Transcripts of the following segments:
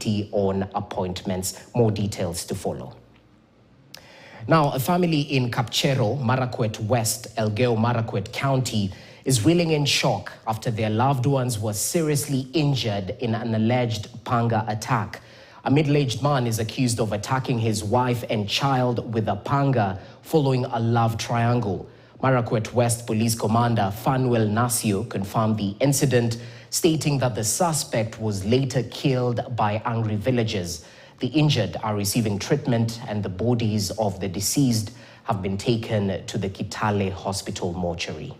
Committee on Appointments. More details to follow. Now, a family in Kapchero, Marakwet West, Elgeyo Marakwet County, is reeling in shock after their loved ones were seriously injured in an alleged panga attack. A middle-aged man is accused of attacking his wife and child with a panga following a love triangle. Marakwet West Police Commander Fanuel Nasio confirmed the incident, stating that the suspect was later killed by angry villagers. The injured are receiving treatment and the bodies of the deceased have been taken to the Kitale Hospital mortuary.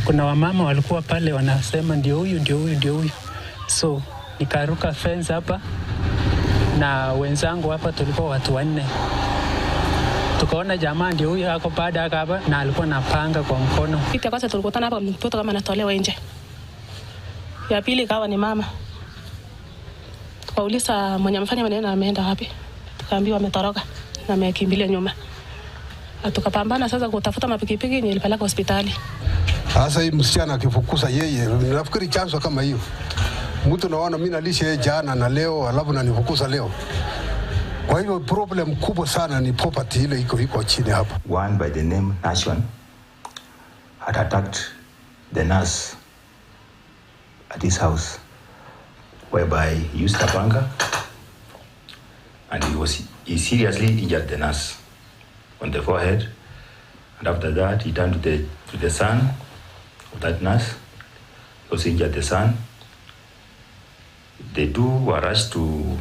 Kuna wamama walikuwa pale wanasema ndio huyu. So nikaruka fence hapa na wenzangu hapa, tulikuwa watu 4. Tukaona jamaa ndio huyu ako baada hapa na alikuwa na panga kwa mkono. Kitu ya kwanza tulikutana hapa, mtoto kama anatolewa nje. Ya pili kawa ni mama. Tukauliza mwenye amefanya maneno ameenda wapi? Tukaambiwa ametoroka na amekimbilia nyuma. Tukapambana sasa kutafuta mapikipiki yenye ilipeleka hospitali. Sasa hii msichana akifukuza yeye, nafikiri chanzo kama hiyo. Mtu naona mimi nalishe jana na leo alafu nanifukuza leo. Kwa hivyo problem kubwa sana ni property ile iko chini hapa. One by the name Nashwan had attacked the nurse at his house, whereby he used a panga and he seriously injured the nurse on the forehead, and after that he turned to the son of that nurse, also injured the son. The two were rushed to